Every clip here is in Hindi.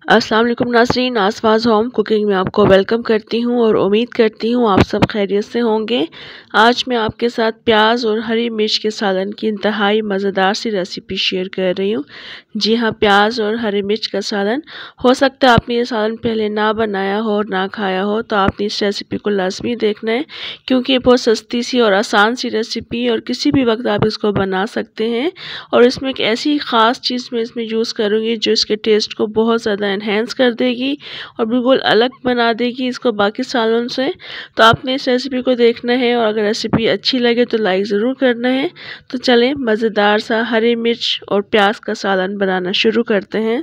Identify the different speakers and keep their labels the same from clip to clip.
Speaker 1: अस्सलाम वालेकुम नाज़रीन, आसपास होम कुकिंग में आपको वेलकम करती हूँ और उम्मीद करती हूँ आप सब खैरियत से होंगे। आज मैं आपके साथ प्याज और हरी मिर्च के सालन की इंतहाई मज़ेदार सी रेसिपी शेयर कर रही हूँ। जी हाँ, प्याज और हरी मिर्च का सालन। हो सकता है आपने ये सालन पहले ना बनाया हो और ना खाया हो, तो आपने इस रेसिपी को लाजमी देखना है क्योंकि ये बहुत सस्ती सी और आसान सी रेसिपी और किसी भी वक्त आप इसको बना सकते हैं। और इसमें एक ऐसी ख़ास चीज़ मैं इसमें यूज़ करूँगी जो इसके टेस्ट को बहुत ज़्यादा एनहेंस कर देगी और बिल्कुल अलग बना देगी इसको बाकी सालों से। तो आपने इस रेसिपी को देखना है और अगर रेसिपी अच्छी लगे तो लाइक ज़रूर करना है। तो चलें मज़ेदार सा हरी मिर्च और प्याज का सालन बनाना शुरू करते हैं।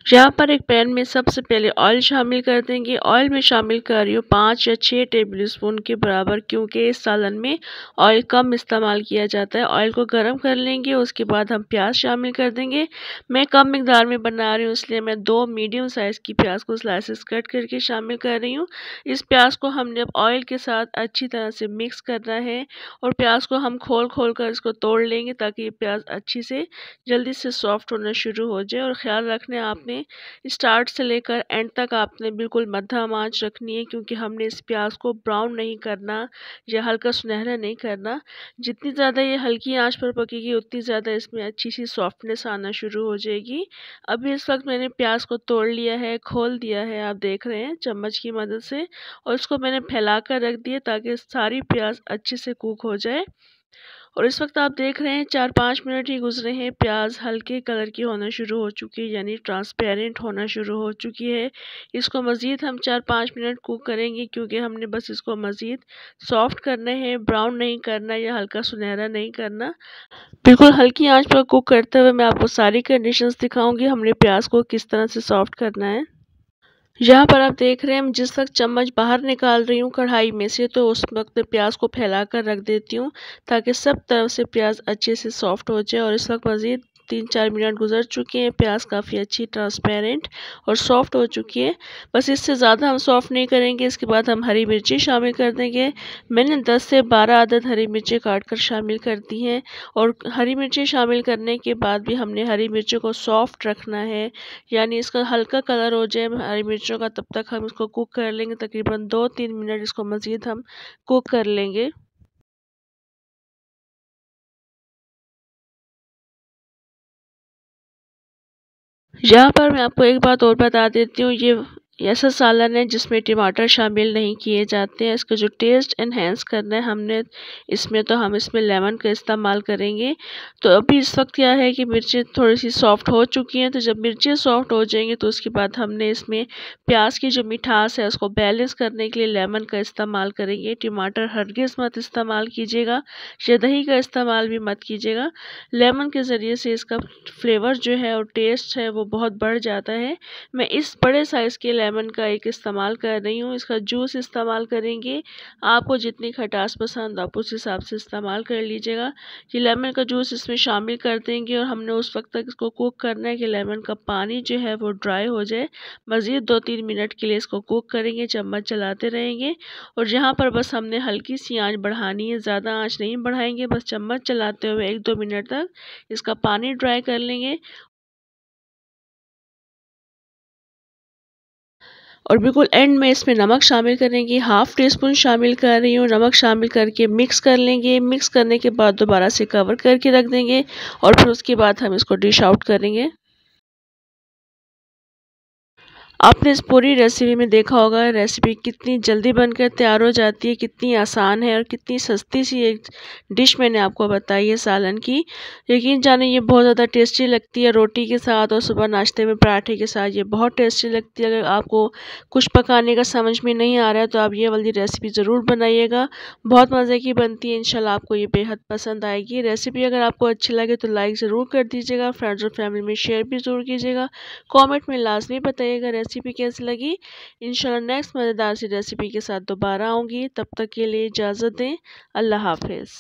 Speaker 1: यहाँ पर एक पैन में सबसे पहले ऑयल शामिल कर देंगे। ऑयल में शामिल कर रही हूँ 5 या 6 टेबल स्पून के बराबर, क्योंकि इस सालन में ऑयल कम इस्तेमाल किया जाता है। ऑयल को गर्म कर लेंगे, उसके बाद हम प्याज शामिल कर देंगे। मैं कम मिकदार में बना रही हूँ, इसलिए मैं 2 मीडियम साइज़ की प्याज को स्लाइसेस कट करके शामिल कर रही हूँ। इस प्याज को हमने अब ऑयल के साथ अच्छी तरह से मिक्स करना है और प्याज को हम खोल कर इसको तोड़ लेंगे ताकि ये प्याज अच्छी से जल्दी से सॉफ्ट होना शुरू हो जाए। और ख़्याल रखना आपने स्टार्ट से लेकर एंड तक आपने बिल्कुल मध्यम आंच रखनी है, क्योंकि हमने इस प्याज को ब्राउन नहीं करना या हल्का सुनहरा नहीं करना। जितनी ज़्यादा ये हल्की आंच पर पकेगी उतनी ज़्यादा इसमें अच्छी सी सॉफ्टनेस आना शुरू हो जाएगी। अभी इस वक्त मैंने प्याज को तोड़ लिया है, खोल दिया है, आप देख रहे हैं चम्मच की मदद से, और इसको मैंने फैला कर रख दिया ताकि सारी प्याज अच्छे से कुक हो जाए। और इस वक्त आप देख रहे हैं 4-5 मिनट ही गुजरे हैं, प्याज हल्के कलर की होना शुरू हो चुकी है, यानी ट्रांसपेरेंट होना शुरू हो चुकी है। इसको मज़ीद हम 4-5 मिनट कुक करेंगे, क्योंकि हमने बस इसको मज़ीद सॉफ्ट करना है, ब्राउन नहीं करना या हल्का सुनहरा नहीं करना। बिल्कुल हल्की आंच पर कुक करते हुए मैं आपको सारी कंडीशंस दिखाऊंगी हमने प्याज को किस तरह से सॉफ्ट करना है। यहाँ पर आप देख रहे हैं मैं जिस वक्त चम्मच बाहर निकाल रही हूँ कढ़ाई में से, तो उस वक्त प्याज को फैला कर रख देती हूँ ताकि सब तरफ से प्याज अच्छे से सॉफ्ट हो जाए। और इस वक्त मज़ीद 3-4 मिनट गुजर चुके हैं, प्याज काफ़ी अच्छी ट्रांसपेरेंट और सॉफ्ट हो चुकी है। बस इससे ज़्यादा हम सॉफ्ट नहीं करेंगे। इसके बाद हम हरी मिर्ची शामिल कर देंगे। मैंने 10 से 12 अदद हरी मिर्ची काट कर शामिल कर दी हैं। और हरी मिर्ची शामिल करने के बाद भी हमने हरी मिर्चों को सॉफ्ट रखना है, यानी इसका हल्का कलर हो जाए हरी मिर्चों का, तब तक हम इसको कुक कर लेंगे। तकरीबन 2-3 मिनट इसको मज़ीद हम कुक कर लेंगे। यहाँ पर मैं आपको एक बात और बता देती हूँ, ये ऐसा सालन है जिसमें टमाटर शामिल नहीं किए जाते हैं। इसका जो टेस्ट एनहेंस करना है हमने इसमें, तो हम इसमें लेमन का इस्तेमाल करेंगे। तो अभी इस वक्त क्या है कि मिर्चें थोड़ी सी सॉफ्ट हो चुकी हैं, तो जब मिर्चें सॉफ्ट हो जाएंगी तो उसके बाद हमने इसमें प्याज की जो मिठास है उसको बैलेंस करने के लिए लेमन का इस्तेमाल करेंगे। टमाटर हरगिज़ मत इस्तेमाल कीजिएगा या दही का इस्तेमाल भी मत कीजिएगा। लेमन के ज़रिए से इसका फ्लेवर जो है और टेस्ट है वो बहुत बढ़ जाता है। मैं इस बड़े साइज़ के लेमन का एक इस्तेमाल कर रही हूँ, इसका जूस इस्तेमाल करेंगे। आपको जितनी खटास पसंद आप उस हिसाब से इस्तेमाल कर लीजिएगा। ये लेमन का जूस इसमें शामिल कर देंगे और हमने उस वक्त तक इसको कुक करना है कि लेमन का पानी जो है वो ड्राई हो जाए। मज़ीद 2-3 मिनट के लिए इसको कुक करेंगे, चम्मच चलाते रहेंगे। और यहाँ पर बस हमने हल्की सी आंच बढ़ानी है, ज़्यादा आंच नहीं बढ़ाएंगे, बस चम्मच चलाते हुए 1-2 मिनट तक इसका पानी ड्राई कर लेंगे। और बिल्कुल एंड में इसमें नमक शामिल करेंगे, हाफ़ टी स्पून शामिल कर रही हूँ। नमक शामिल करके मिक्स कर लेंगे। मिक्स करने के बाद दोबारा से कवर करके रख देंगे और फिर उसके बाद हम इसको डिश आउट करेंगे। आपने इस पूरी रेसिपी में देखा होगा रेसिपी कितनी जल्दी बनकर तैयार हो जाती है, कितनी आसान है और कितनी सस्ती सी एक डिश मैंने आपको बताई है सालन की। यकीन जाने ये बहुत ज़्यादा टेस्टी लगती है रोटी के साथ और सुबह नाश्ते में पराठे के साथ ये बहुत टेस्टी लगती है। अगर आपको कुछ पकाने का समझ में नहीं आ रहा है तो आप ये वाली रेसिपी ज़रूर बनाइएगा, बहुत मज़े की बनती है। इंशाल्लाह आपको ये बेहद पसंद आएगी। रेसिपी अगर आपको अच्छी लगे तो लाइक ज़रूर कर दीजिएगा, फ्रेंड्स और फैमिली में शेयर भी ज़रूर कीजिएगा। कमेंट में लाजमी बताइएगा रेसिपी कैसी लगी। इंशाल्लाह नेक्स्ट मज़ेदार सी रेसिपी के साथ दोबारा आऊँगी। तब तक के लिए इजाज़त दें। अल्लाह हाफ़िज़।